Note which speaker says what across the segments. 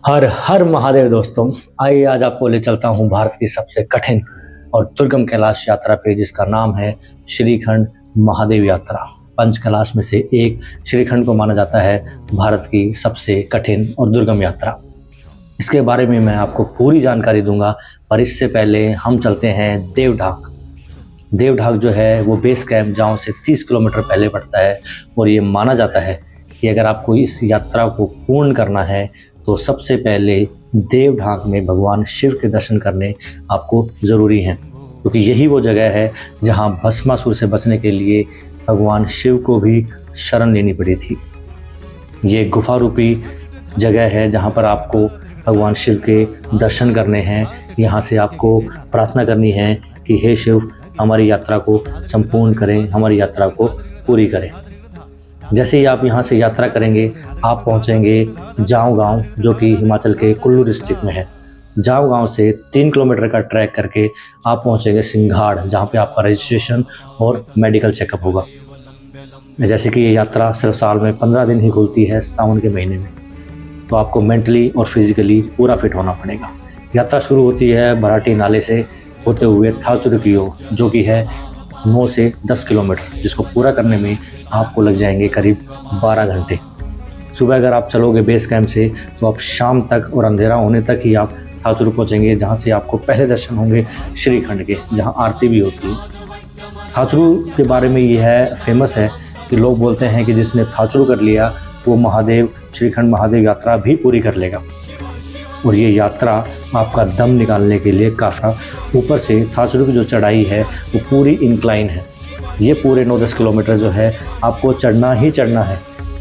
Speaker 1: हर हर महादेव दोस्तों। आइए आज आपको ले चलता हूँ भारत की सबसे कठिन और दुर्गम कैलाश यात्रा पे, जिसका नाम है श्रीखंड महादेव यात्रा। पंच कैलाश में से एक श्रीखंड को माना जाता है भारत की सबसे कठिन और दुर्गम यात्रा। इसके बारे में मैं आपको पूरी जानकारी दूंगा, पर इससे पहले हम चलते हैं देवढाक। देवढाक जो है वो बेस कैंप जाओ से 30 किलोमीटर पहले पड़ता है, और ये माना जाता है कि अगर आपको इस यात्रा को पूर्ण करना है तो सबसे पहले देवढाक में भगवान शिव के दर्शन करने आपको ज़रूरी हैं, क्योंकि यही वो जगह है जहां भस्मासुर से बचने के लिए भगवान शिव को भी शरण लेनी पड़ी थी। ये गुफा रूपी जगह है जहां पर आपको भगवान शिव के दर्शन करने हैं। यहाँ से आपको प्रार्थना करनी है कि हे शिव, हमारी यात्रा को संपूर्ण करें, हमारी यात्रा को पूरी करें। जैसे ही आप यहाँ से यात्रा करेंगे, आप पहुँचेंगे जाओ गांव, जो कि हिमाचल के कुल्लू डिस्ट्रिक्ट में है। जाओ गांव से 3 किलोमीटर का ट्रैक करके आप पहुँचेंगे सिंघाड़, जहाँ पे आपका रजिस्ट्रेशन और मेडिकल चेकअप होगा। जैसे कि ये यात्रा सिर्फ साल में 15 दिन ही खुलती है, सावन के महीने में, तो आपको मेंटली और फिजिकली पूरा फिट होना पड़ेगा। यात्रा शुरू होती है भराटी नाले से होते हुए थाचुर की ओर, जो कि है 9 से 10 किलोमीटर, जिसको पूरा करने में आपको लग जाएंगे करीब 12 घंटे। सुबह अगर आप चलोगे बेस कैंप से तो आप शाम तक और अंधेरा होने तक ही आप थाचुर पहुँचेंगे, जहाँ से आपको पहले दर्शन होंगे श्रीखंड के, जहाँ आरती भी होती है। थाचुर के बारे में ये है फेमस है कि लोग बोलते हैं कि जिसने थाचुर कर लिया वो महादेव श्रीखंड महादेव यात्रा भी पूरी कर लेगा। और ये यात्रा आपका दम निकालने के लिए काफ़ी ऊपर से थाचुर की जो चढ़ाई है वो पूरी इंक्लाइन है। ये पूरे 9-10 किलोमीटर जो है आपको चढ़ना ही चढ़ना है।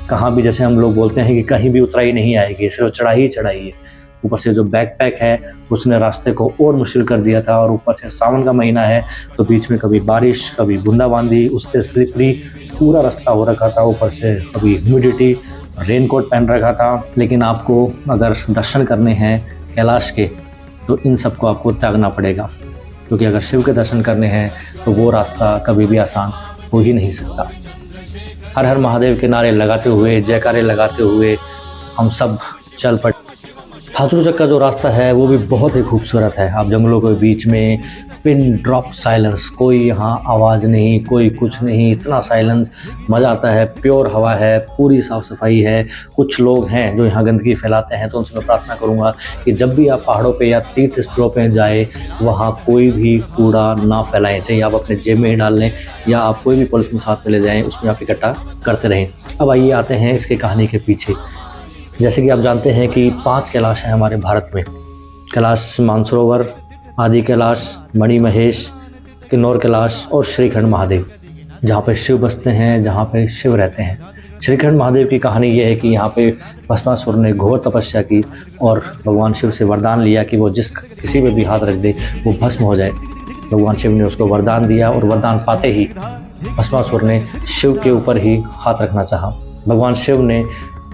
Speaker 1: कहाँ भी, जैसे हम लोग बोलते हैं कि कहीं भी उतराई नहीं आएगी, सिर्फ चढ़ाई ही चढ़ाई है। ऊपर से जो बैकपैक है उसने रास्ते को और मुश्किल कर दिया था, और ऊपर से सावन का महीना है तो बीच में कभी बारिश, कभी बूंदाबांदी, उससे स्लिपरी पूरा रास्ता हो रखा था। ऊपर से कभी ह्यूमिडिटी, रेनकोट पहन रखा था। लेकिन आपको अगर दर्शन करने हैं कैलाश के तो इन सबको आपको त्यागना पड़ेगा, क्योंकि अगर शिव के दर्शन करने हैं तो वो रास्ता कभी भी आसान हो ही नहीं सकता। हर हर महादेव के नारे लगाते हुए, जयकारे लगाते हुए हम सब चल पड़े। थाचुर चक का जो रास्ता है वो भी बहुत ही खूबसूरत है। आप जंगलों के बीच में पिन ड्रॉप साइलेंस, कोई यहाँ आवाज़ नहीं, कोई कुछ नहीं, इतना साइलेंस, मज़ा आता है। प्योर हवा है, पूरी साफ़ सफाई है। कुछ लोग हैं जो यहाँ गंदगी फैलाते हैं, तो उनसे मैं प्रार्थना करूँगा कि जब भी आप पहाड़ों पे या तीर्थ स्थलों पे जाए वहाँ कोई भी कूड़ा ना फैलाएं। चाहे आप अपने जेब में ही डाल लें या आप कोई भी पॉलीथीन साथ में ले जाएँ, उसमें आप इकट्ठा करते रहें। अब आइए आते हैं इसके कहानी के पीछे। जैसे कि आप जानते हैं कि 5 कैलाश हैं हमारे भारत में। कैलाश मानसरोवर, आदि कैलाश, मणिमहेश, किन्नौर कैलाश और श्रीखंड महादेव, जहाँ पे शिव बसते हैं, जहाँ पे शिव रहते हैं। श्रीखंड महादेव की कहानी ये है कि यहाँ पे भस्मासुर ने घोर तपस्या की और भगवान शिव से वरदान लिया कि वो किसी पे भी हाथ रख दे वो भस्म हो जाए। भगवान शिव ने उसको वरदान दिया, और वरदान पाते ही भस्मासुर ने शिव के ऊपर ही हाथ रखना चाहा। भगवान शिव ने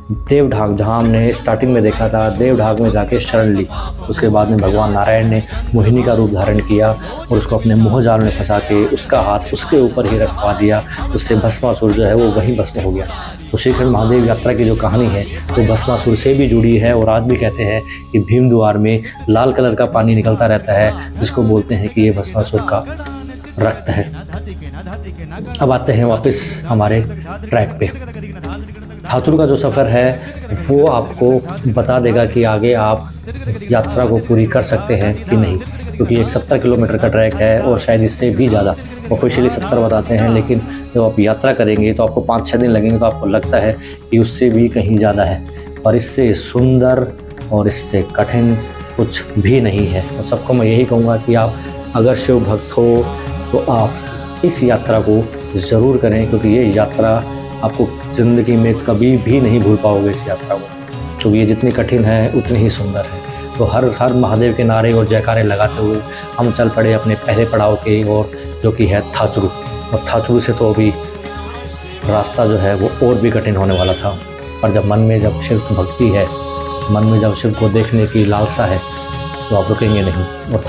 Speaker 1: देवढाक, जहाँ हमने स्टार्टिंग में देखा था, देवढाक में जाके शरण ली। उसके बाद में भगवान नारायण ने मोहिनी का रूप धारण किया और उसको अपने मोह जाल में फंसा के उसका हाथ उसके ऊपर ही रखवा दिया। उससे भस्मासुर जो है वो वहीं भस्म हो गया। तो श्रीखंड महादेव यात्रा की जो कहानी है वो भस्मासुर से भी जुड़ी है। और आज भी कहते हैं कि भीम द्वार में लाल कलर का पानी निकलता रहता है, जिसको बोलते हैं कि ये भस्मासुर का रक्त है। अब आते हैं वापस हमारे ट्रैक पे। थाचुर का जो सफ़र है वो आपको बता देगा कि आगे आप यात्रा को पूरी कर सकते हैं कि नहीं, क्योंकि एक 70 किलोमीटर का ट्रैक है, और शायद इससे भी ज़्यादा। ऑफिशियली 70 बताते हैं, लेकिन जब आप यात्रा करेंगे तो आपको 5-6 दिन लगेंगे, तो आपको लगता है कि उससे भी कहीं ज़्यादा है। और इससे सुंदर और इससे कठिन कुछ भी नहीं है। और सबको मैं यही कहूँगा कि आप अगर शिव भक्त हो तो आप इस यात्रा को ज़रूर करें, क्योंकि ये यात्रा आपको ज़िंदगी में कभी भी नहीं भूल पाओगे इस यात्रा को, क्योंकि ये जितनी कठिन है उतनी ही सुंदर है। तो हर हर महादेव के नारे और जयकारे लगाते हुए हम चल पड़े अपने पहले पड़ाव के ओर, जो कि है थाचुर। और थाचुर से तो अभी रास्ता जो है वो और भी कठिन होने वाला था, पर जब मन में जब शिव भक्ति है, मन में जब शिव को देखने की लालसा है, तो आप रुकेंगे नहीं। और